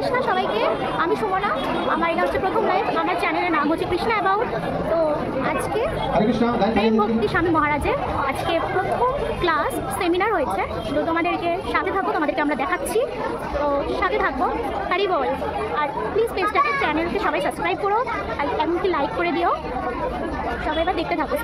কৃষ্ণা সবাইকে। আমি সুমনা, আমার এটা হচ্ছে প্রথম লাইভ। আমার চ্যানেলের নাম হচ্ছে কৃষ্ণা অ্যাবাউট। তো আজকে প্রেম ভক্তি স্বামী মহারাজের আজকে প্রথম ক্লাস সেমিনার হয়েছে। তো তোমাদেরকে সাথে থাকবো, তোমাদেরকে আমরা দেখাচ্ছি। তো সাথে থাকবো, হারি বল। আর প্লিজ পেজটাকে, চ্যানেলকে সবাই সাবস্ক্রাইব করো আর এমনকি লাইক করে দিও। সবাই এবার দেখতে থাকো।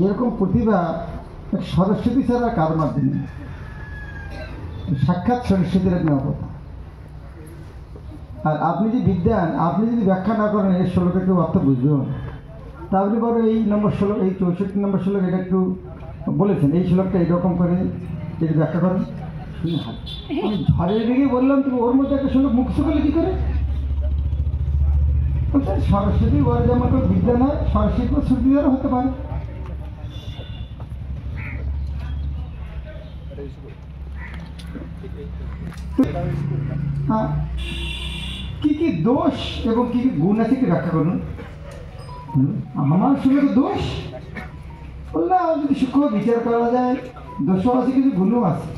এরকম প্রতিভা সরস্বতী ছাড়া কারোর মাধ্যমে সাক্ষাৎ সরস্বতীর এক অবতা। আর আপনি যে বিদ্যান, আপনি যদি ব্যাখ্যা না করেন এই শ্লোকের কেউ অর্থ বুঝবেও না। তা আপনি বড় এই নম্বর শ্লোক, এই 64 নম্বর শ্লোক এটা একটু বলেছেন, এই শ্লোকটা এইরকম করে যদি ব্যাখ্যা করেন। আমি ঝড়ের দিকে বললাম, তুমি ওর মধ্যে একটা শ্লোক মুক্ত করলে কী করে? সরস্বতী বলে যেমন কেউ বিদ্যা নয়, সরস্বতী শ্রুতিদারও হতে পারে। কি কি দোষ এবং কি কি গুণ আছে কি ব্যাখ্যা করুন। আমার শুনে তো দোষ বললাম, যদি সূক্ষ্ম বিচার করা যায় দোষও আছে, কিছু গুণও আছে।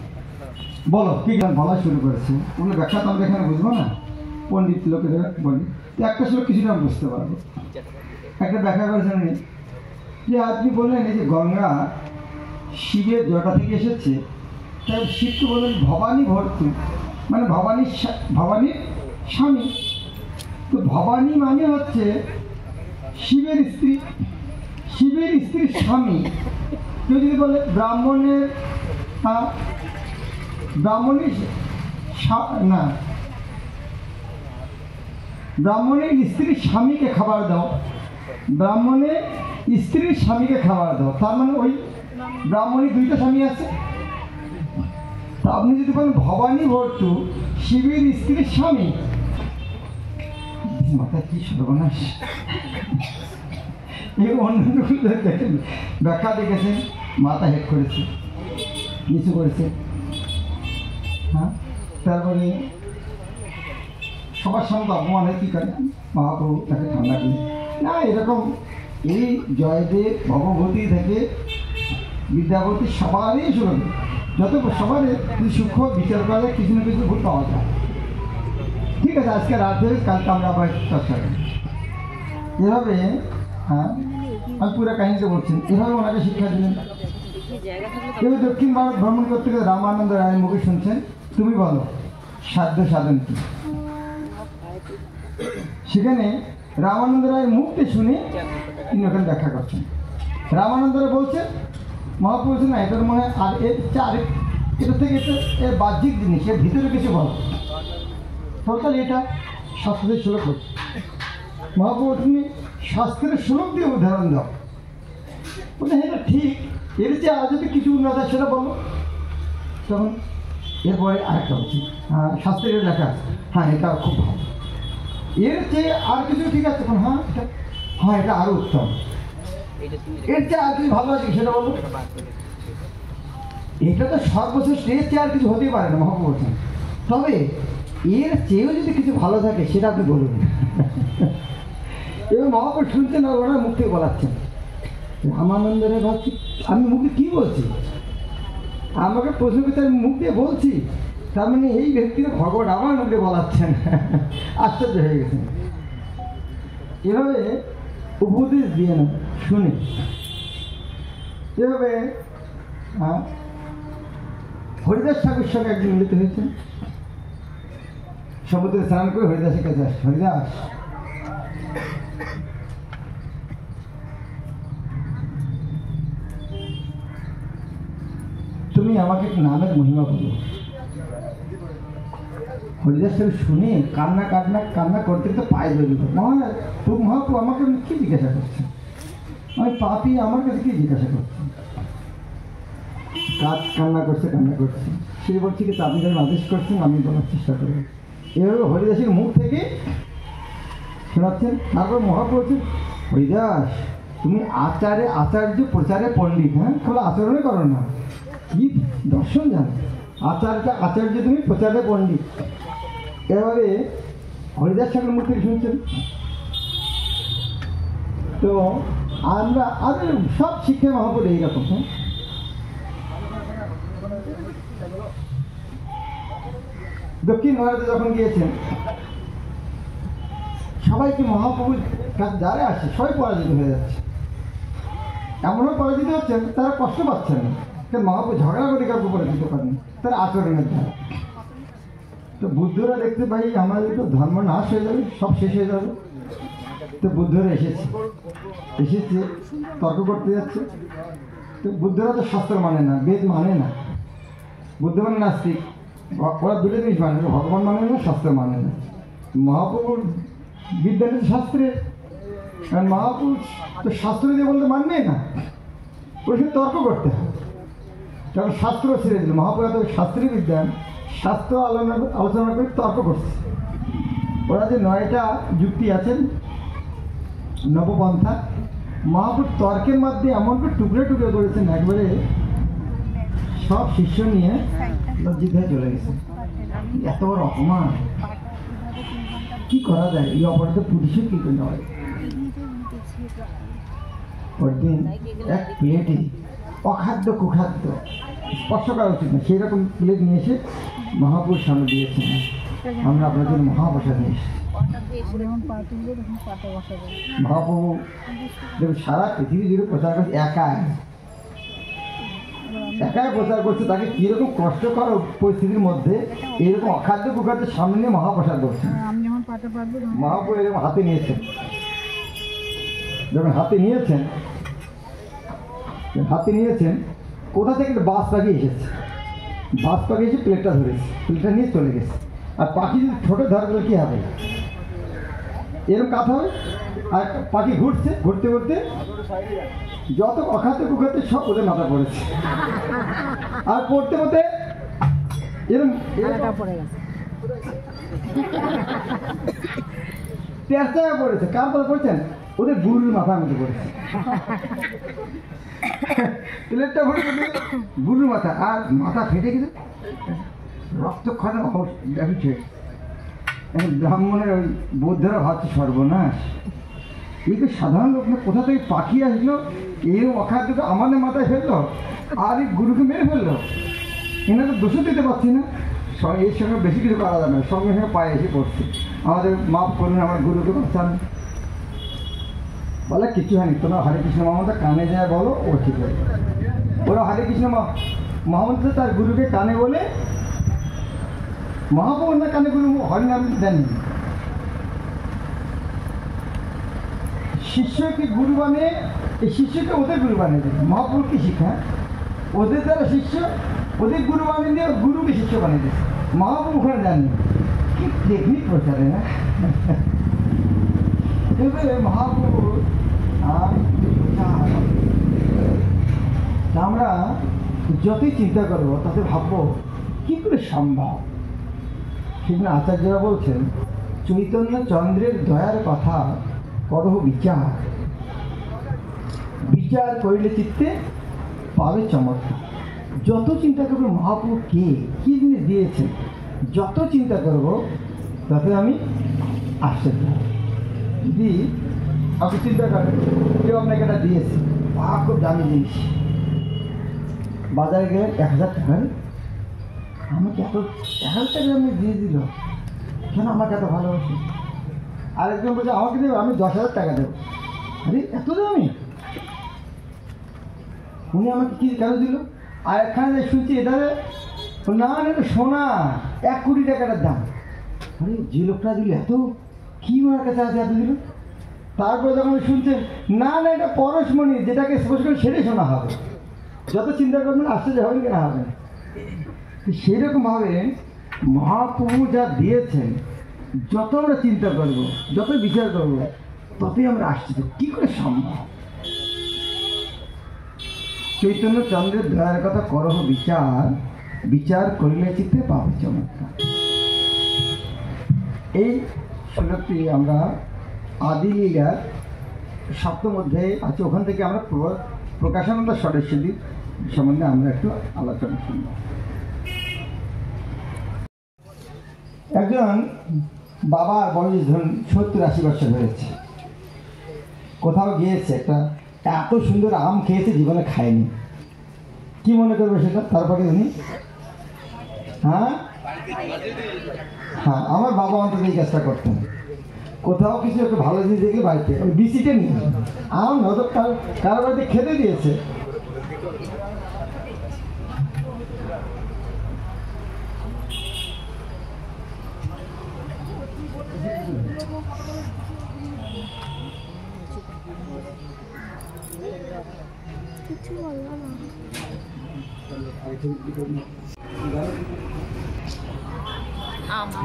বলো কি গান বলা শুরু করেছে, ওগুলো ব্যাখ্যা তো আমরা এখানে বুঝবো না, পণ্ডিত লোকেরা বলি। একটা শ্লোক কিছুটা আমি বুঝতে পারবো। একটা ব্যাখ্যা করেছেন যে আপনি বললেন এই যে গঙ্গা শিবের জটা থেকে এসেছে, তাই শিবকে বললেন ভবানী ভর্তু, মানে ভবানীর স্বামী। তো ভবানী মানে হচ্ছে শিবের স্ত্রী, শিবের স্ত্রীর স্বামী। কেউ যদি বলে ব্রাহ্মণের না, ব্রাহ্মণের স্ত্রীর স্বামীকে খাবার দাও, ব্রাহ্মণের স্ত্রীর স্বামীকে খাবার দাও, তার মানে ওই ব্রাহ্মণের দুইটা স্বামী আছে। তা আপনি যদি বলেন ভবানী ভর্তু শিবের স্ত্রীর স্বামী, মাথায় কি সর্বনাশ। এই অন্যান্য দেখেন ব্যাখ্যা দেখেছেন, মাথা হেট করেছে, নিচু করেছে। হ্যাঁ, তারপরে সবার সামনে অপমান হয়, কী করে মহাপ্রভু তাকে ঠান্ডা করে না। এরকম এই জয়দেব ভগবতী থেকে বিদ্যাপতি সবারই শুরু যত সবার যদি সূক্ষ্ম বিচার করা যায় কিছু না কিছু ভুল পাওয়া যায়। ঠিক আছে, আজকে রাতে কালকে আমরা আবার চর্চা করি। এভাবে আমি পুরো কাহিনীটা বলছেন, এভাবে ওনাকে শিক্ষা দিলেন। কেউ দক্ষিণ ভারত ভ্রমণ করতে গেলে রামানন্দ রায়ের মুখে শুনছেন, তুমি বলো সাধ্য সাধন কি। সেখানে রামানন্দ রায়ের মুখটি শুনে তিনি ওখানে ব্যাখ্যা করছেন। রামানন্দ রায় বলছেন, মহাপ্রভু বলছেন না, এটার মনে হয় আর এটা থেকে এর বাহ্যিক জিনিস, এর ভিতরে কিছু বলো। টোটাল এটা শাস্ত্রের শ্লোক হচ্ছে। মহাপ্রভু তুমি শাস্ত্রের শ্লোক দিয়ে উদাহরণ দাও। বলে এটা ঠিক, এর যে আর যদি কিছু উন্নত হয় সেটা বলো। তখন এরপরে আরেকটা হচ্ছে, শাস্ত্রের লেখা আছে, হ্যাঁ এটা খুব ভালো। এর চেয়ে আর কিছু ঠিক আছে, হ্যাঁ এটা আরো উত্তম। এর চেয়ে আর কিছু ভালো আছে সেটা বলো। এটা তো সর্বশ্রেষ্ঠ, এর চেয়ে আর কিছু হতেই পারে না মহাপ্রভু বলছেন। তবে এর চেয়েও যদি কিছু ভালো থাকে সেটা আপনি বলুন। এবং মহাপ্রভু শুনছেন আর ওনার মুখ থেকে বলাচ্ছেন। রামানন্দরে ভাবছি আমি মুখে কি বলছি, আমাকে প্রশ্ন করতে আমি মুখ দিয়ে বলছি, তার মানে এই ব্যক্তিরা ভগবান আমার মুখে বলাচ্ছেন। আশ্চর্য হয়ে গেছেন। এভাবে উপদেশ দিয়ে না শুনে এভাবে হরিদাস ঠাকুর সঙ্গে একদিন মিলিত হয়েছেন। সমুদ্রে স্নান করে হরিদাসের কাছে আসছে, হরিদাস তুমি আমাকে একটু নামের মহিমা বলো। হরিদাস ঠাকুর শুনে কান্না করতে তো পায়ে ধরিল। মহারাজ মহাপ্রভু আমাকে কি জিজ্ঞাসা করছেন, আমি পাপি, আমার কাছে কি জিজ্ঞাসা করছেন। কান্না করছে। সে বলছি কি আপনি যখন আদেশ করছেন আমি বলার চেষ্টা করব। এভাবে হরিদাসের মুখ থেকে শোনাচ্ছেন। তারপর মহাপ্রভু বলছেন, হরিদাস তুমি আচার্য প্রচারে পণ্ডিত, হ্যাঁ তাহলে আচরণে করো না, কি দর্শন জানো, আচার্য তুমি প্রচারে পণ্ডিত। এভাবে হরিদাস ঠাকুর মুখ থেকে শুনছেন। তো আমরা সব শিক্ষা মহাপ্রভু এইরকম। হ্যাঁ দক্ষিণ ভারতে যখন গিয়েছেন সবাইকে মহাপ্রভুর কাছে যারা আসে সবাই পরাজিত হয়ে যাচ্ছে। এমনও পরাজিত হচ্ছেন তারা কষ্ট পাচ্ছেন না, কারণ মহাপ্রভু ঝগড়া করে কাউকে পরাজিত করেন তারা আচরণের দ্বারা। তো বুদ্ধরা দেখতে পাই আমাদের তো ধর্ম নাশ হয়ে যাবে, সব শেষ হয়ে যাবে। তো বুদ্ধরা এসেছে তর্ক করতে যাচ্ছে। তো বুদ্ধরা তো শাস্ত্র মানে না, বেদ মানে না। বুদ্ধ মানে নাস্তিক, ওরা দুটো জিনিস মানে, ভগবান মানে না, শাস্ত্র মানে না। মহাপ্রভুর বিদ্যালয় শাস্ত্রে, কারণ মহাপ্রভু তো শাস্ত্র দিয়ে বলতে মানবে না, ওর সাথে তর্ক করতে হবে। কারণ শাস্ত্র ছেড়ে দিল, মহাপ্রভু তো শাস্ত্রী বিদ্যান, শাস্ত্র আলোচনা করে তর্ক করছে। ওরা যে 9টা যুক্তি আছেন নবপন্থা, মহাপ্রভু তর্কের মধ্যে এমন করে টুকরে করেছেন, একবারে সব শিষ্য নিয়ে লজ্জিত হয়ে চলে গেছে। এত বড় অপমান কি করা যায়, এই অপরাধ পুলিশে কি করতে হয়। পরদিন এক প্লেটে অখাদ্য কুখাদ্য স্পর্শ করা উচিত না সেই রকম প্লেট নিয়ে এসে মহাপুরুষ সামনে দিয়েছেন, আমরা আপনার জন্য মহাপ্রসাদ নিয়ে এসেছি। মহাপ্রভু দেখুন সারা পৃথিবী জুড়ে প্রচার করছে, একাই প্রচার করছে। তাকে কিরকম কষ্টকর পরিস্থিতির মধ্যে এরকম অখাদ্য কুখাদ্যের সামনে নিয়ে মহাপ্রসাদ করছেন। মহাপ্রভু এরকম হাতে নিয়েছেন, যখন হাতে নিয়েছেন কোথা থেকে একটা বাস পাখি এসেছে, প্লেটটা ধরেছে, প্লেটটা নিয়ে চলে গেছে। আর পাখি যদি ছোটো ধরে কী হবে, এরকম কাঁথা হবে। আর পাখি ঘুরতে যত অখাদ্য কুখাদ্য সব ওদের মাথা পড়েছে। আর পড়তে এরকম তেরচায় পড়েছে। কার কথা পড়ছেন? ওদের গুরুর মাথা মধ্যে পড়েছে। প্লেটটা ভরে গুরুর মাথা, আর মাথা ফেটে গেছে, রক্তক্ষরণ দেখছে। ব্রাহ্মণের ওই বৌদ্ধরা ভাবছে সর্বনাশ, এই তো সাধারণ লোক না, কোথা থেকে পাখি আসলো, এরকম অখাদ্যকে আমাদের মাথায় ফেললো, আর এই গুরুকে মেরে ফেললো। এনাদের দোষও দিতে পারছি না, এর সঙ্গে বেশি কিছু করা যাবে না, সঙ্গে সঙ্গে পায়ে এসে পড়ছে, আমাদের মাফ করুন, আমার গুরুকে বাঁচান। বলে কিছু হয়নি, তোমরা হরে কৃষ্ণ মহামন্ত্র কানে যায় বলো, ও ঠিক হয়ে যাবে। ওরা হরে কৃষ্ণ মহামন্ত্র তার গুরুকে কানে বলে, মহাপ্রভু না কানে গুরু হরিনাম দেননি। শিষ্যকে গুরু বানিয়ে, এই শিষ্যকে ওদের গুরু বানিয়ে দেবে। মহাপ্রভুর কি শিক্ষা? ওদের দ্বারা শিষ্য, ওদের গুরু বানিয়ে দিয়ে গুরুকে শিষ্য বানিয়ে দিয়েছে। মহাপ্রভু ওখানে জাননি কি টেকনিক প্রচারে না। মহাপ্রভু আমরা যতই চিন্তা করবো তাতে ভাববো কি করে সম্ভব। সেখানে আচার্যরা বলছেন, চৈতন্য চন্দ্রের দয়ার কথা করহ বিচার, বিচার করিলে চিত্তে পাবে চমৎকার। যত চিন্তা করবো মহাপ্রভু কে, কী জিনিস দিয়েছেন, যত চিন্তা করব তাতে আমি আশ্চর্য। যদি আপনি চিন্তা করেন কেউ আপনাকে এটা দিয়েছে, খুব দামি জিনিস, বাজারে গেলে 1000 টাকা, আমাকে এত 1000 টাকা আপনি দিয়ে দিল কেন, আমাকে এত ভালোবাসে। আরেকজন বলছে আমাকে দেবে, আমি 10,000 টাকা দেবো। আরে এত দামি, উনি আমাকে কি কেন দিল? আর একখানে শুনছি এটা না, এটা সোনা, 1 কোটি টাকার দাম। আরে যে লোকটা দিল এত, কি ওনার কাছে আছে এত দিল? তারপরে যখন শুনছেন না না এটা পরশমণি, যেটাকে স্পর্শ করে সেটাই শোনা হবে। যত চিন্তা করবেন আশ্চর্য হবেন কেনা হবে। সেই রকমভাবে মহাপ্রভু যা দিয়েছেন, যত আমরা চিন্তা করব, যত বিচার করব, ততই আমরা আশ্চর্য কী করে সম্ভব। চৈতন্য চন্দ্রের দয়ার কথা করহ বিচার, বিচার করিলে চিত্তে পাবে চমৎকার। এই শ্লোকটি আমরা আদিলীলার সপ্তম অধ্যায়ে আছে, ওখান থেকে আমরা প্রকাশানন্দ সরস্বতী সম্বন্ধে আমরা একটু আলোচনা শুনব। একজন বাবার বয়স ধরুন 70-80 বছর হয়েছে, কোথাও গিয়েছে, একটা এত সুন্দর আম খেয়েছে, জীবনে খায়নি। কি মনে করবে সেটা? তারপরে উনি হ্যাঁ, আমার বাবা অন্তত এই কাজটা করতেন। কোথাও কিছু একটু ভালো জিনিস দেখলে বাড়িতে ওই বিচিটা নিয়ে আম হয়তো কারো বাড়িতে খেতে দিয়েছে,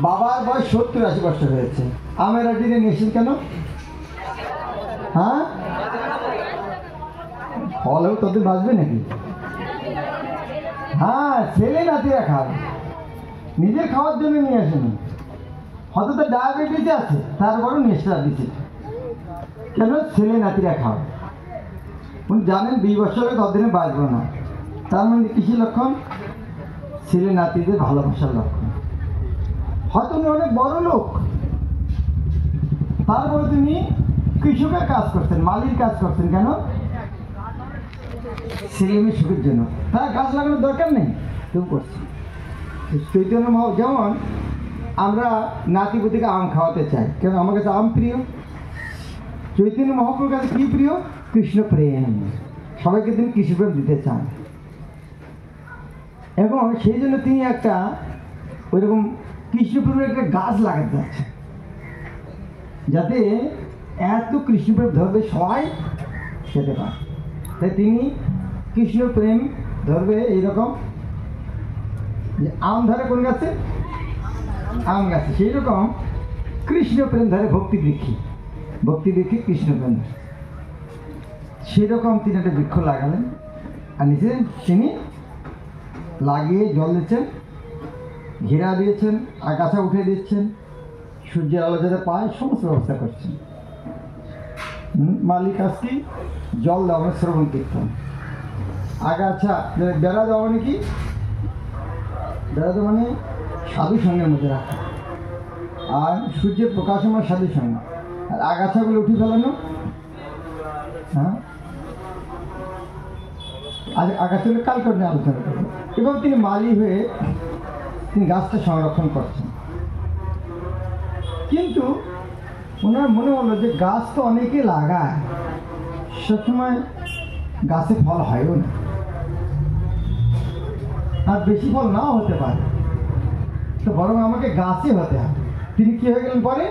বাবার বয়স 70-80 বছর হয়েছে, আমের আটিনে নিয়েছেন কেন? হ্যাঁ, ফলেও তোদের বাঁচবে নাকি? হ্যাঁ, ছেলে নাতিরা খাবে, নিজের খাওয়ার জন্য নিয়ে আসেনি। হয়তো তো ডায়াবেটিস আছে, তারপরও নেশা দিচ্ছে কেন? ছেলে নাতিরা খাবে। উনি জানেন 20 বছরে 10 দিনে বাঁচবো না, তার মানে কিসের লক্ষণ? ছেলে নাতিদের ভালোবাসার লক্ষণ। হয়তো উনি অনেক বড় লোক, তারপরে তিনি কৃষকের কাজ করছেন, মালির কাজ করছেন কেন? ছেলে মেয়ে সুখের জন্য। তার গাছ লাগানোর দরকার নেই, কেউ করছে। চৈতন্য মহা যেমন আমরা নাতিপুতিকে আম খাওয়াতে চাই, কেন? আমার কাছে আম প্রিয়। চৈতন্য মহাপ্রভুর কাছে কি প্রিয়? কৃষ্ণ প্রেম। সবাইকে তিনি কৃষ্ণ প্রেম দিতে চান, এবং সেই জন্য তিনি একটা ওইরকম কৃষ্ণপ্রেমের একটা গাছ লাগাতে যাচ্ছে, যাতে এত কৃষ্ণপ্রেম ধরবে সবাই খেতে পারে। তাই তিনি কৃষ্ণ প্রেম ধরবে এইরকম যে আম ধরে কোন গাছে? আম গাছে। সেই রকম কৃষ্ণ প্রেম ধরে ভক্তি বৃক্ষি, ভক্তি বৃক্ষি কৃষ্ণ প্রেম ধরে। সেরকম তিনি একটা বৃক্ষ লাগালেন, আর নিচে তিনি লাগিয়ে জল দিচ্ছেন, ঘেরা দিয়েছেন, আগাছা উঠে দিচ্ছেন, সূর্যের আলো যাতে পায় সমস্ত ব্যবস্থা করছেন। মালিক আসছি জল দেওয়া, শ্রবণ কীর্তন, আগাছা বেড়া দেওয়া, মানে কি বেড়া দেওয়া মানে সাধু সঙ্গের মধ্যে রাখা, আর সূর্যের প্রকাশমান সাধু সঙ্গ, আর আগাছাগুলো উঠে ফেলানো। হ্যাঁ, আজ আকাশের কালকে নিয়ে আলোচনা করবো। এবং তিনি মালি হয়ে তিনি গাছটা সংরক্ষণ করছেন, কিন্তু ওনার মনে হলো যে গাছ তো অনেকে লাগায়, সবসময় গাছে ফল হয়ও না, আর বেশি ফল নাও হতে পারে, তো বরং আমাকে গাছই হতে হবে। তিনি কি হয়ে গেলেন পরে?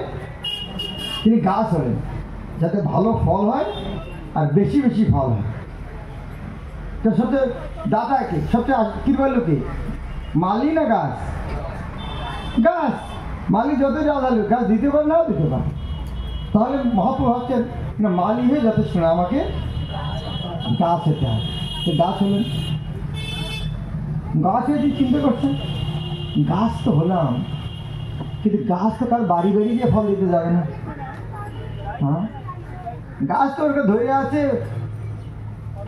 তিনি গাছ হলেন, যাতে ভালো ফল হয় আর বেশি বেশি ফল হয়। তো সবচেয়ে দাদা কে, সবচেয়ে কি বললো কি, মালি না গাছ? গাছ। মালি যতই আদালু, গাছ দিতে পারে নাও দিতে পারে। তাহলে মহাপ্রভু হচ্ছেন না, মালি হয়ে যথেষ্ট না, আমাকে গাছ হতে হবে। তো গাছ হলেন, গাছ হয়ে চিন্তা করছেন গাছ তো হলাম, কিন্তু গাছ তো কার বাড়ি বাড়ি গিয়ে ফল দিতে যাবে না। হ্যাঁ, গাছ তো ওটা ধরে আছে,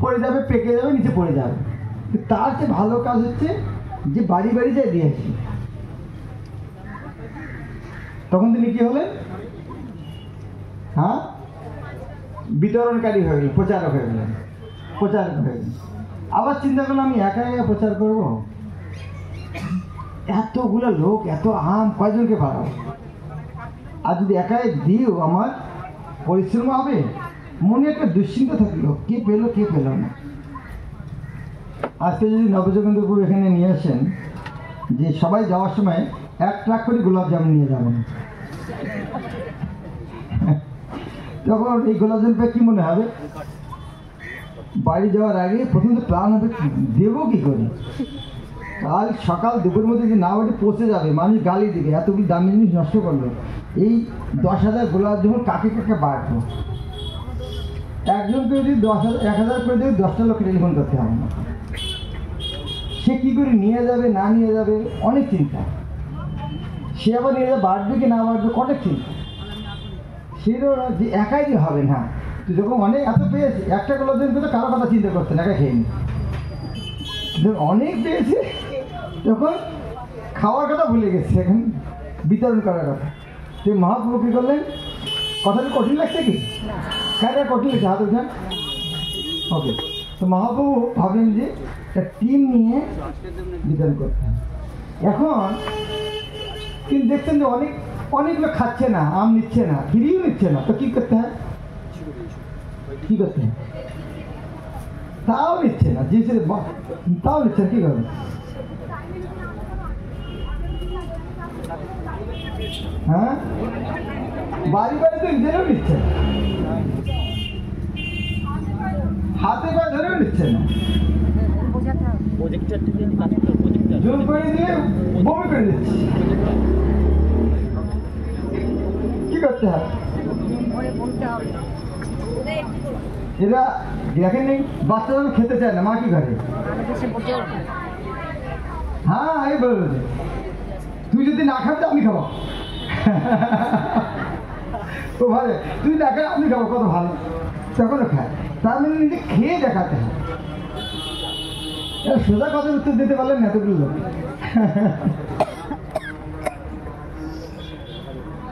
পড়ে যাবে, পেকে যাবে, নিচে পড়ে যাবে। তার চেয়ে ভালো কাজ হচ্ছে যে বাড়ি বাড়ি যায় দিয়েছি। তখন তিনি কি হলেন? হ্যাঁ, বিতরণকারী হয়ে গেলেন, প্রচারক হয়ে গেলেন, প্রচারক হয়ে গেলেন। আবার চিন্তা করলাম আমি একা একা প্রচার করবো, এতগুলো লোক, এত আম কয়জনকে পাঠাবো? আর যদি একাই দিও আমার পরিশ্রম হবে। মনে একটা দুশ্চিন্তা থাকলো, কে পেলো কে পেলো না। আজকে যদি নবযোগেন্দ্রবাবু এখানে নিয়ে আসেন যে সবাই যাওয়ার সময় 1 ট্রাক করে গোলাপ জামুন নিয়ে যাবেন, তখন এই গোলাপ জামুন পেয়ে কি মনে হবে? বাড়ি যাওয়ার আগে প্রথম তো প্ল্যান হবে দেবো কি করে, কাল সকাল দুপুরের মধ্যে যে না বাড়ি পৌঁছে যাবে, মানুষ গালি দিবে, এতগুলি দামি জিনিস নষ্ট করলো, এই 10,000 গোলাপ জামুন কাকে কাকে বাড়বো? একজনকে যদি 10,000 করে দেবে, 10টা লোক টেলিফোন করতে হবে না। সে কী করে নিয়ে যাবে না নিয়ে যাবে, অনেক চিন্তা। সে আবার নিয়ে যাবে, বাড়বে কি না বাড়বে, অনেক চিন্তা। সেও যে একাই যে হবে না, তুই যখন অনেক এত পেয়েছে, একটা গোলাপ জামুন পেলে কারো কথা চিন্তা করতে না, একা খেয়ে নি। অনেক পেয়েছে তখন খাওয়ার কথা ভুলে গেছে, এখন বিতরণ করার কথা। তুই মহাপ্রভু কী করলেন? কথাটা কঠিন লাগছে কি? কাজটা কঠিন লাগছে, হাত উঠান। ওকে, তো মহাপ্রভু ভাবলেন যে একটা টিম নিয়ে বিতরণ করতে হবে। এখন তিনি দেখছেন যে অনেক লোক খাচ্ছে না, আম নিচ্ছে না, ফিরিয়েও নিচ্ছে না, তো কী করতে হয়? কী করতে হয়? তাও নিচ্ছে না, যে তাও নিচ্ছে না, কী করবে? হ্যাঁ, বাড়ি বাড়ি তো নিজেরও নিচ্ছে না, হাতে পায়ে ধরেও নিচ্ছে না, জোর করে দিয়ে বমি করে দিচ্ছে। কি করতে হবে? এরা দেখেন নেই, বাচ্চারা খেতে চায় না, মা কি করে? হ্যাঁ, এই বলবো যে তুই যদি না খাবি আমি খাবো। ও ভালো, তুই না খাই আমি খাবো, কত ভালো, তখনও খায়। তার মানে নিজে খেয়ে দেখাতে হয়। সোজা কথা উত্তর দিতে পারলেন না এতগুলো লোক।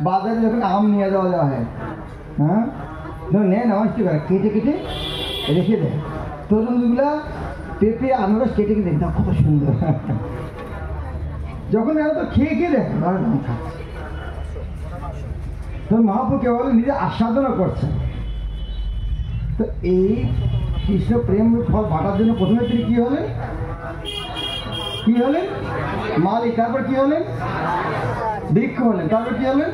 বাজারে যখন আম নিয়ে যাওয়া হয়, হ্যাঁ, যখন নেন আমার কি করে, কেটে কেটে রেখে দেয়। তরুণগুলা পেঁপে আনারস কেটে কেটে দেয়, কত সুন্দর। যখন এরা তো খেয়ে খেয়ে দেয়, দাম খাচ্ছে। তখন মহাপ্রভু কেবল নিজে আস্বাদনও করছেন। তো এই কৃষ্ণ প্রেম ফল বাটার জন্য প্রথমে তিনি কি হলেন? কি হলেন? মালিক। তারপর কি হলেন? বৃক্ষ হলেন। তারপর কি হলেন?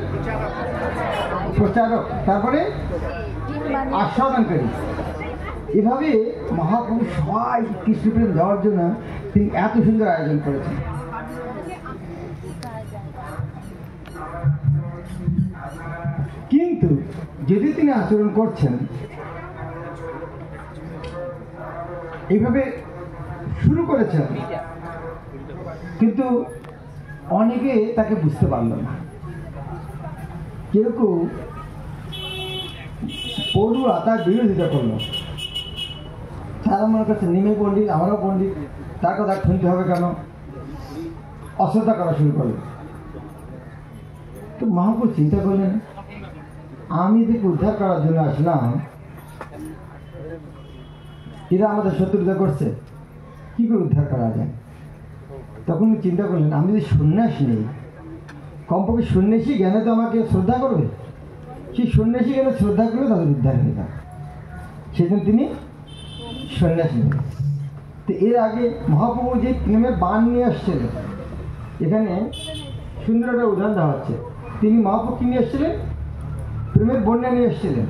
প্রচারক। তারপরে আস্বাদনকারী। এভাবে মহাপ্রভু সবাই কৃষ্ণপ্রেম দেওয়ার জন্য তিনি এত সুন্দর আয়োজন করেছেন। কিন্তু যদি তিনি আচরণ করছেন এইভাবে শুরু করেছেন, কিন্তু অনেকে তাকে বুঝতে পারল না। কেউ কেউ পড়ুয়া তার বিরোধিতা করলো। তারা মনে করছে নিমে পণ্ডিত, আমারও পণ্ডিত, তার কথা শুনতে হবে কেন, অশ্রদ্ধা করা শুরু করলো। তো মহাপ্রভু চিন্তা করলেন, আমি এদেরকে উদ্ধার করার জন্য আসলাম, এরা আমাদের শত্রুতা করছে, কী করে উদ্ধার করা যায়। তখন উনি চিন্তা করলেন, আমি যদি সন্ন্যাস নেই, কমপক্ষে সন্ন্যাসী জ্ঞানে তো আমাকে শ্রদ্ধা করবে, সেই সন্ন্যাসী জ্ঞানে শ্রদ্ধা করলে তাদের উদ্ধার হয়ে যাবে। সেজন্য তিনি সন্ন্যাস নেবেন। তো এর আগে মহাপ্রভু যে প্রেমের বাণ নিয়ে আসছিলেন, এখানে সুন্দর একটা উদাহরণ দেওয়া হচ্ছে। তিনি মহাপ্রভু কি নিয়ে এসেছিলেন? প্রেমের বন্যা নিয়ে এসেছিলেন।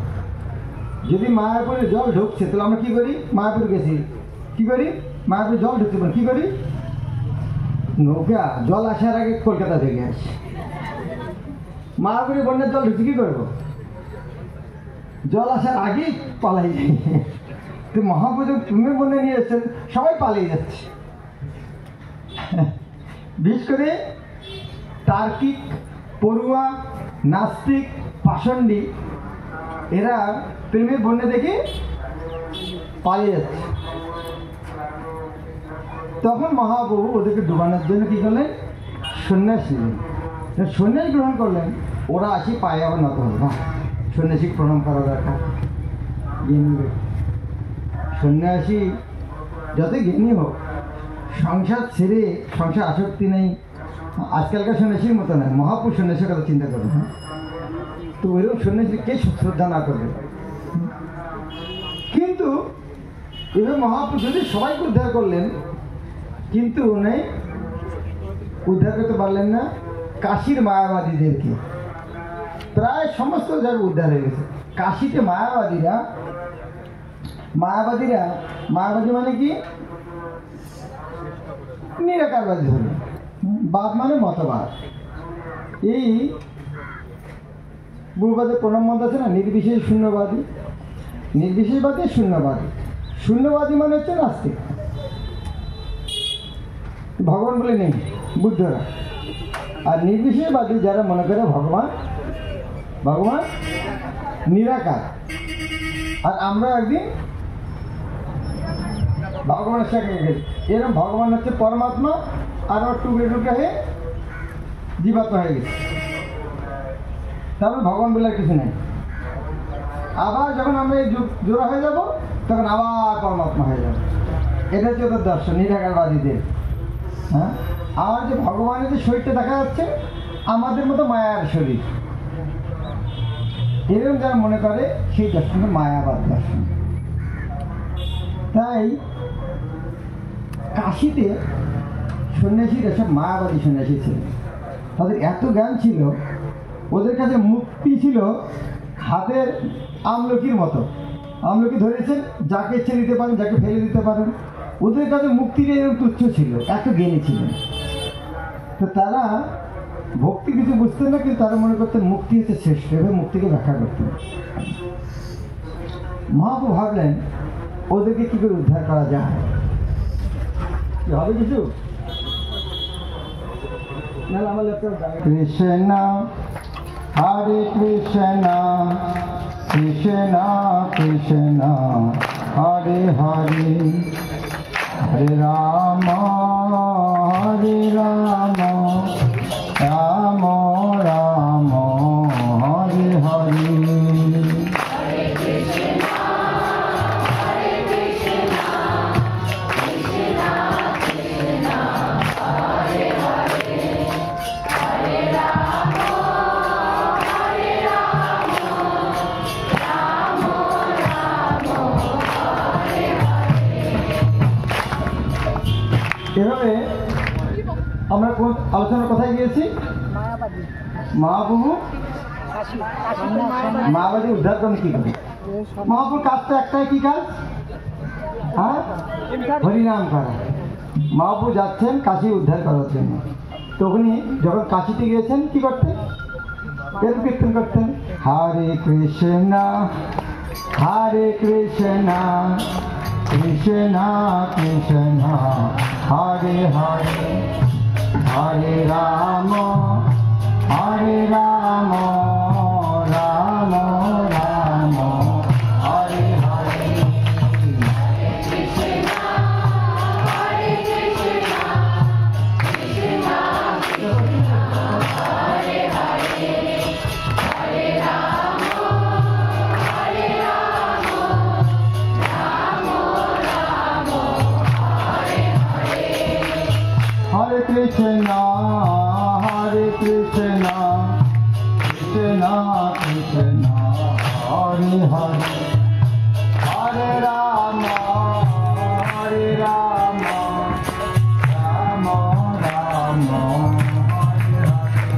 যদি মায়াপুরে জল ঢুকছে তাহলে আমরা কী করি? মায়াপুর গেছি, কী করি? মায়াপুরে জল ঢুকছে বলে কী করি? নৌকা জল আসার আগে কলকাতা থেকে আসি। মায়াপুরে বন্যার জল ঢুকছে, কী করবো? জল আসার আগেই পালাই যাই। তো মহাপ্রভু প্রেমের বন্যা নিয়ে এসেছেন, সবাই পালিয়ে যাচ্ছে। বিশেষ করে তার্কিক, পড়ুয়া, নাস্তিক, পাষণ্ডী, এরা প্রেমের বন্যা দেখে পালিয়ে যাচ্ছে। তখন মহাপ্রভু ওদেরকে ডুবানোর জন্য কী করলেন? সন্ন্যাস নিলেন। সন্ন্যাস গ্রহণ করলেন। ওরা আসি পায়ে আবার নত হল, না সন্ন্যাসী প্রণাম করা দরকার। জ্ঞানী সন্ন্যাসী যত জ্ঞানী হোক, সংসার ছেড়ে, সংসার আসক্তি নেই, আজকালকার সন্ন্যাসীর মতো নয়। মহাপুরুষ সন্ন্যাসীর কথা চিন্তা করবে। হ্যাঁ, তো ওইরকম সন্ন্যাসী কে শ্রদ্ধা না করবে? কিন্তু এবার মহাপুরুষ যদি সবাইকে উদ্ধার করলেন, কিন্তু উনি উদ্ধার করতে পারলেন না কাশীর মায়াবাদীদেরকে। প্রায় সমস্ত জায়গায় উদ্ধার হয়ে গেছে। কাশীতে মায়াবাদী মানে কি? নিরাকারবাদী ধরে, বাদ মানে মতবাদ। এই গুরুবাদের প্রণাম মত আছে না, নির্বিশেষ শূন্যবাদী, নির্বিশেষবাদী শূন্যবাদী। শূন্যবাদী মানে হচ্ছে নাস্তিক, ভগবান বলে নেই বুদ্ধরা। আর নির্বিশেষবাদী যারা মনে করে ভগবান নিরাকার, আর আমরা একদিন ভগবানের সাথে এরকম ভগবান হচ্ছে পরমাত্মা, আর ওর টুকরে হয়ে জীবাত্মা হয়ে গেছে। তারপরে ভগবান বলে কিছু নেই। আবার যখন আমরা এই জোড়া হয়ে যাব, তখন আবার পরমাত্মা হয়ে যাবে। এটা হচ্ছে ওদের দর্শন, নিরাকারবাদীদের। হ্যাঁ, আমার যে ভগবানের যে শরীরটা দেখা যাচ্ছে, আমাদের মতো মায়ার শরীর, এরকম যারা মনে করে সেই দর্শনকে মায়াবাদ দর্শন। তাই কাশীতে সন্ন্যাসীরা সব মায়াবাদী সন্ন্যাসী ছিল। তাদের এত জ্ঞান ছিল, ওদের কাছে মুক্তি ছিল হাতের আমলকির মতো। আমলকি ধরেছেন, যাকে ইচ্ছে দিতে পারেন, যাকে ফেলে দিতে পারেন। ওদের কাছে মুক্তিটা এরকম তুচ্ছ ছিল, এত জ্ঞানী ছিলেন। তো তারা ভক্তি কিছু বুঝতেন না, কিন্তু তারা মনে করতেন মুক্তি হচ্ছে শ্রেষ্ঠ, এভাবে মুক্তিকে ব্যাখ্যা করতেন। মহাপ্রভু ভাবলেন ওদেরকে কী করে উদ্ধার করা যায়, কি হবে কিছু? কৃষ্ণ হরে কৃষ্ণ কৃষ্ণ কৃষ্ণ হরে হরে, হরে রাম রাম রাম হরে হরে। এভাবে আমরা কোন আলোচনার কথায় গিয়েছি? মহাপ্রভু মায়াবাদী উদ্ধার করেন কি করে? মহাপ্রভুর কাজ তো একটাই, কি কাজ? হ্যাঁ, হরিনাম করা। মহাপ্রভু যাচ্ছেন কাশী উদ্ধার করার জন্য। তখনই যখন কাশীতে গিয়েছেন কি করতেন? এর কীর্তন করতেন, হরে কৃষ্ণ কৃষ্ণ কৃষ্ণ হরে হরে, হরে রাম রাম রাম হরে হরে। কৃষ্ণ হরে কৃষ্ণ কৃষ্ণ কৃষ্ণ হরে হরে হরে রাম হরে Ram Ram Ram Hare Hare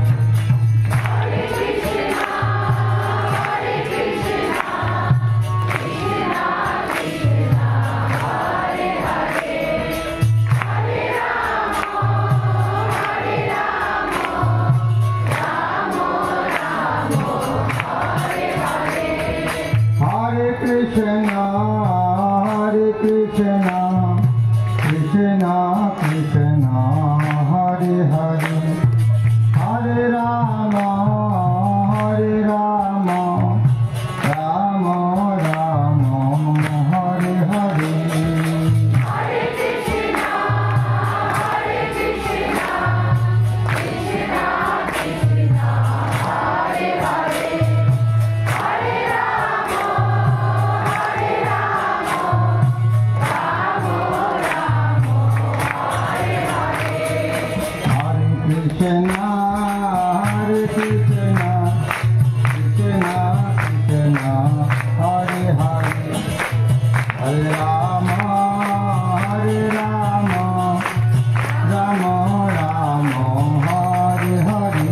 Hare Krishna, Hare Krishna, Krishna Krishna, Hare Hare, Hare Rama, Hare Rama, Rama Rama, Hare Hare. Krishna, Hare Krishna, Krishna Krishna, Hare Hare, Hare Rama, Hare Rama, Rama Rama, Hare Hare.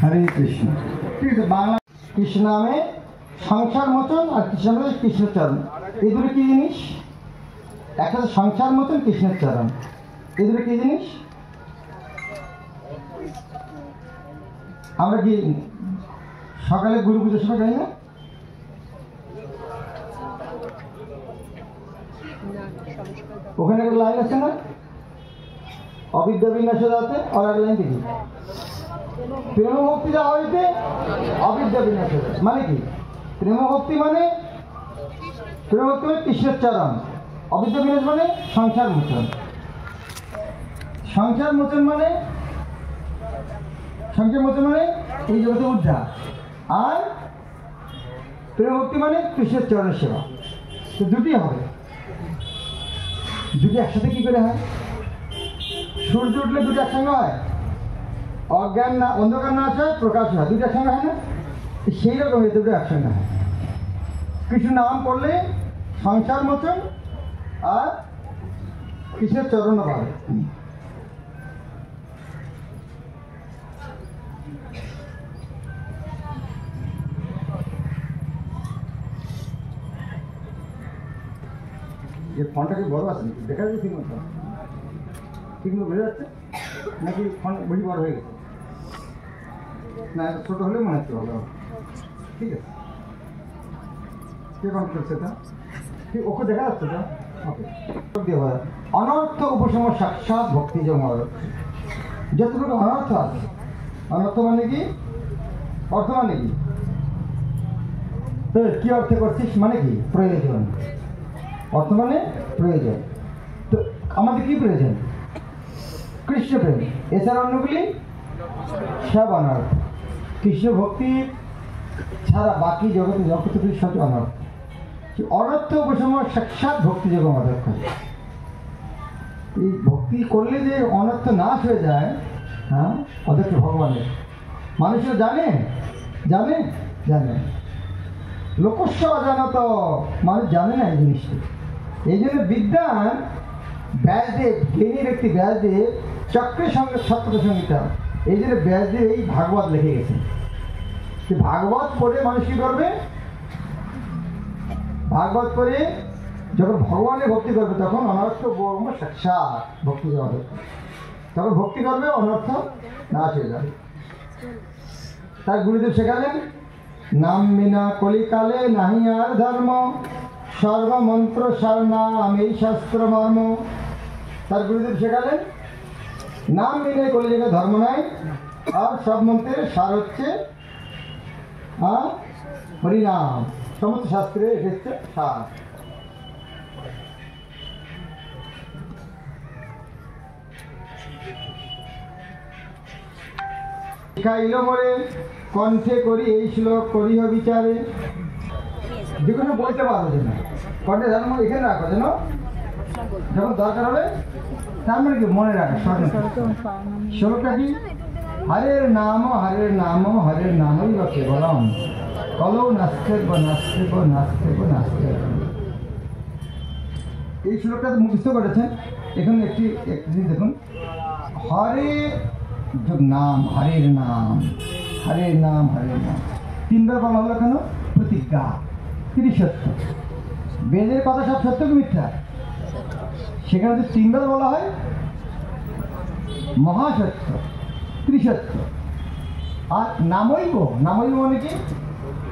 हरे कृष्ण। ठीक है, बांग्ला कृष्ण नामे संसार मोचन और कृष्ण नामे कृष्ण चरण এই দুটো কি জিনিস? একটা সংসার মোচন কৃষ্ণের চরণ, এই দুটো কি জিনিস? আমরা কি সকালে গুরু পুজোর সময় যাই না? ওখানে একটা লাইন আছে না, অবিদ্যা বিনাশে যাতে, আর এক লাইন দেখি প্রেম ভক্তি যা হইতে অবিদ্যা বিনাশ হয়ে যায়। মানে কি? প্রেম ভক্তি মানে কৃষ্ণের চরণ, অবিদ্যা বিনাশ মানে সংসার মোচন। সংসার মোচন মানে এই জগতে উদ্ধার, আর প্রেম ভক্তি মানে কৃষ্ণের চরণের সেবা। তো দুটি হবে, দুটি একসাথে কি করে হয়? সূর্য উঠলে দুটো একসঙ্গে হয়, অজ্ঞান না অন্ধকার না আছে প্রকাশ হয়, দুটো একসঙ্গে হয় না? সেই রকম এই দুটো একসঙ্গে হয়। কৃষ্ণ নাম করলে সংসার মোচন আর কৃষ্ণের চরণ পাবে। এই ফোনটা কি বড় আছে নাকি? দেখা যাচ্ছে ঠিকমতো বোঝা যাচ্ছে নাকি? ফোন বুঝি বড় হয়ে গেছে না? ছোট হলেও মনে হচ্ছে ভালো। ঠিক আছে, কে কম করছে তা? ঠিক ওকে দেখা যাচ্ছে তা? ওকে। অনর্থ উপশম সাক্ষাৎ ভক্তি জমর, যতটুকু অনর্থ আছে। অনর্থ মানে কি? অর্থ মানে কি? কি অর্থে করছিস মানে কি? প্রয়োজন। অর্থ মানে প্রয়োজন। তো আমাদের কি প্রয়োজন? কৃষ্ণ প্রেম, এছাড়া অন্যগুলি সব অনর্থ। কৃষ্ণ ভক্তি ছাড়া বাকি জগতে যতটুকু সব অনর্থ। অনর্থ উপশম সাক্ষাৎ ভক্তি যোগ অধ্যক্ষ। এই ভক্তি করলে যে অনর্থ নাশ হয়ে যায়, হ্যাঁ, অধ্যক্ষ ভগবানের। মানুষরা জানে জানে জানে লোকস্ব অজানত, মানুষ জানে না এই জিনিসটি। এই জন্য বিদ্যান ব্যাসদেব, জ্ঞানী ব্যক্তি ব্যাসদেব চক্রের সঙ্গে সত্য সংহিতা, এই জন্য ব্যাসদেব এই ভাগবত লিখে গেছেন। ভাগবত পড়ে মানুষ কি করবে? ভাগবত পড়ে যখন ভগবানের ভক্তি করবে তখন অনর্থ ব্রহ্ম সাক্ষাৎ ভক্তি যাবে, তখন ভক্তি করবে, অনর্থ নাশ হয়ে যাবে। তার গুরুদেব শেখালেন, নাম বিনা কলিকালে নাহি আর ধর্ম, সর্বমন্ত্র সার নাম এই শাস্ত্র মর্ম। তার গুরুদেব শেখালেন, নাম বিনে কলিযুগে ধর্ম নাই, আর সব মন্ত্রের সার হচ্ছে হরিনাম। সমস্ত শাস্ত্রে এসেছে সার। শিখাইল মোরে কণ্ঠে করি এই শ্লোক করিহ বিচারে। যেগুলো বলতে পারো যেন কণ্ঠে জানো এখানে রাখো যেন যখন দরকার হবে তার মানে কি মনে রাখো। শ্লোকটা কি? হরের নাম হরের নামই বা কেবলম কলৌ নাস্তেব নাস্তেব নাস্তেব নাস্তেব। এই শ্লোকটা মুখস্থ করেছেন। এখন একটি জিনিস দেখুন, হরে নাম হরের নাম হরের নাম হরের নাম তিনবার বলা হলো কেন? প্রতিজ্ঞা, তিনি সত্য। বেদের কথা সব সত্য কি মিথ্যা? সেখানে যদি তিনবার বলা হয় মহাসত্য, ত্রিসত্য। আর নামৈব মানে কি?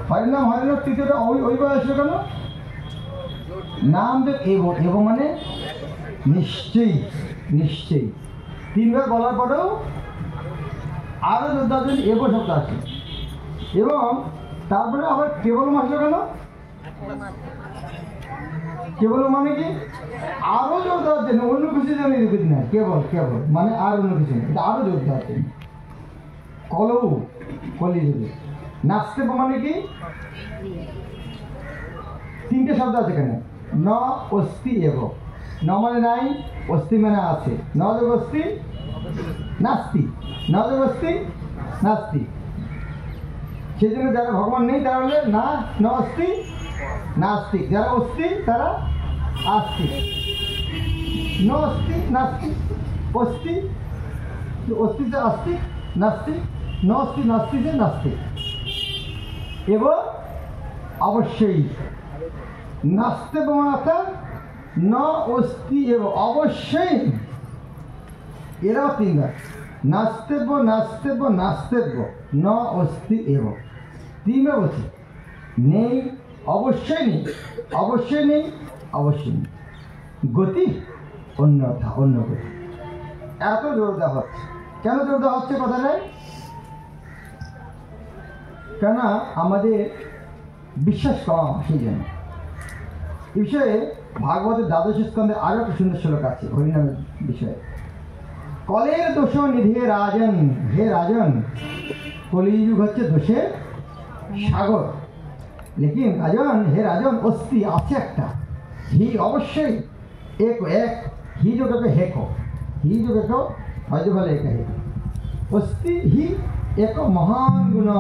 হরের নাম তৃতীয়টা ওই আসলো কেন? নাম যে এব মানে নিশ্চয়ই নিশ্চয়ই। তিনবার বলার পরেও আরো 10 জন এব শব্দ আছে এবং তারপরে আবার কেবল আসলো কেন? কেবল মানে কি? আরো জোর দেওয়ার জন্য, অন্য কিছু জন্য না। কেবল কেবল মানে আর অন্য কিছু নেই, এটা আরো জোর দেওয়ার জন্য। কলৌ কলি যদি নাচতে মানে কি? তিনটে শব্দ আছে এখানে। ন অস্তি এব। ন মানে নাই, অস্তি মানে আছে। ন যোগ অস্তি নাস্তি, ন যোগ অস্তি নাস্তি। সেই জন্য যারা ভগবান নেই তারা হলে না ন অস্তি নাস্তিক, যারা অস্তি তারা আস্তিক। ন অস্তি নাস্তিক, অস্তি অস্তি যে আস্তিক, নাস্তিক ন অস্তি নাস্তি যে নাস্তিক। এবং অবশ্যই নাস্তে প্রমাণতা ন অস্তি এবং অবশ্যই এরাও তিনবার নাস্তেব্য নাস্তেব্য নাস্তেব্য ন অস্তি এব। তিনবার বলছে নেই, অবশ্যই নেই, অবশ্যই নেই, অবশ্যই নেই। গতি অন্যথা, অন্য গতি। এত জোর দেওয়া হচ্ছে কেন? জোর দেওয়া হচ্ছে কথা নাই কেন? আমাদের বিশ্বাস কম, সেই জন্য। এই বিষয়ে ভাগবতের 12 স্কন্ধে আরো একটা সুন্দর শ্লোক আছে হরিনামের বিষয়ে। কলের দোষ নিধে রাজন, হে রাজন কলিযুগ হচ্ছে দোষের সাগর। লেকিন রাজন, হে রাজন অস্তি আছে একটা, হি অবশ্যই এক এক হি যোগে হেকো, হি যোগে হয়তো বলে এক হেক অস্তি হি এক মহান গুণ।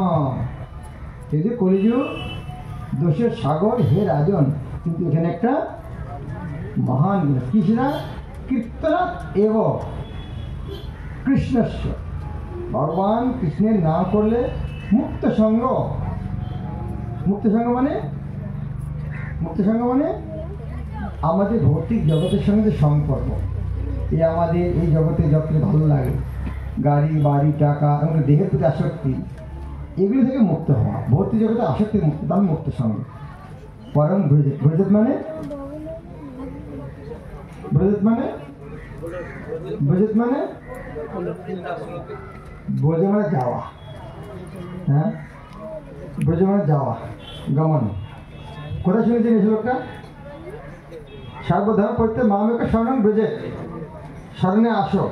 যদি কলিযুগ দোষের সাগর হে রাজন, কিন্তু এখানে একটা মহান গুণ কি? সেটা কীর্তনাৎ এব কৃষ্ণস্য। ভগবান কৃষ্ণের নাম করলে মুক্ত সঙ্গ। মুক্ত সঙ্গ মানে আমাদের ভৌতিক জগতের সঙ্গে সম্পর্ক। আমাদের এই জগতে যত ভালো লাগে, গাড়ি বাড়ি টাকা এবং দেহের প্রতি আসক্তি, এগুলো থেকে মুক্ত হওয়া। ভৌতিক জগতে আসক্তি মুক্ত, তার মুক্ত সঙ্গ। পরম ব্রজেত, ব্রজেত মানে ব্রজেত মানে ব্রজেত মানে ব্রজ মানে যাওয়া। হ্যাঁ, ব্রজ মানে যাওয়া, গমন। কোথায় শুনেছেন এই শ্লোকটা? সর্বধর্ম পড়তে মামেকে শরণ ব্রজে, শরণে আসো,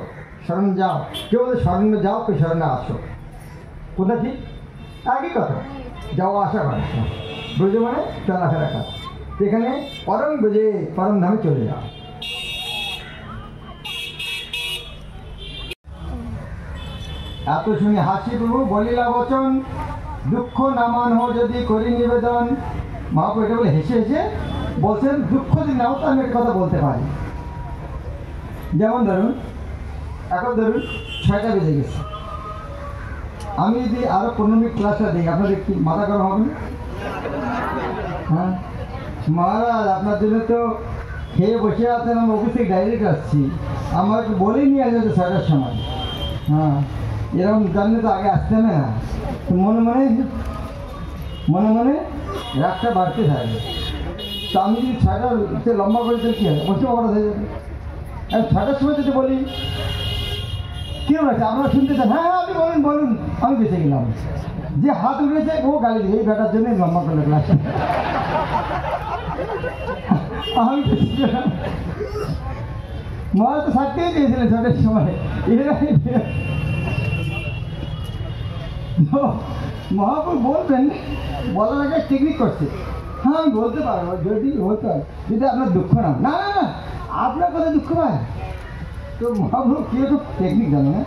শরণ যাও। কেউ বলে শরণে যাও, কেউ শরণে আসো। কোথা ঠিক? একই কথা, যাওয়া আসা করা। ব্রজ মানে চলাফেরা করা। এখানে পরম ব্রজে, পরম ধামে চলে যাও। এত শুনে হাসি প্রভু বলিলা বচন, দুঃখ নামান হো যদি করি নিবেদন। মহাপ্রভু এটা বলে হেসে হেসে বলছেন, দুঃখ যদি নাও তো আমি একটা কথা বলতে পারি। যেমন ধরুন, এখন ধরুন 6টা বেজে গেছে, আমি যদি আরো 15 মিনিট ক্লাসটা দিই, আপনাদের কি মাথা গরম হবে না? হ্যাঁ মহারাজ, আপনার জন্য তো খেয়ে বসে আছেন, আমি অফিস থেকে ডাইরেক্ট আসছি, আমার বলেই আসবে 6টার সময়। হ্যাঁ, এরকম জানলে তো আগে আসতে না। তো মনে মনে রাতটা বাড়তে থাকবে। তো আমি যদি 6টা লম্বা করে দিলে কী হবে? বসে অপরাধ হয়ে যাবে। আমি 6টার সময় যদি বলি কী হয়েছে আপনারা শুনতে চান? হ্যাঁ আপনি বলুন, আমি বেঁচে গেলাম। যে হাত উঠেছে ও গালি দিয়ে, এই ব্যাটার জন্য লম্বা করলে ক্লাস। আমি বেঁচে গেলাম। মহারাজ তো থাকতেই দিয়েছিলেন ছোটের সময়। মহাপুর বলবেন, বলার আগে টেকনিক করছে। হ্যাঁ আমি বলতে পারবো যদি হতো, যদি আপনার দুঃখ না না না না আপনার কথা দুঃখ পায় তো মহাপুর কীরকম টেকনিক জানো না?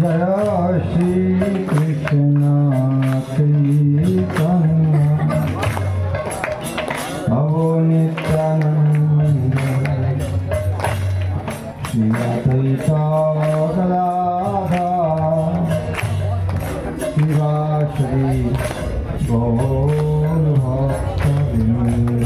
जय श्री कृष्ण चैतन्य प्रभु नित्यानंद श्री अद्वैत गदाधर शिवाश्री गौर भक्तवृंद।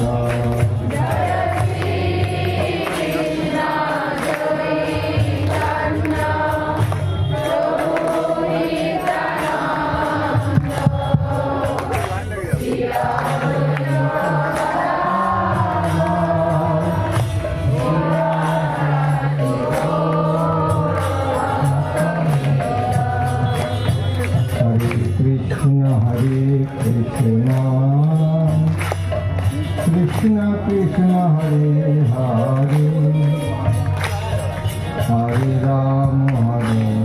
कृष्ण कृष्ण हरे हरे हरे राम हरे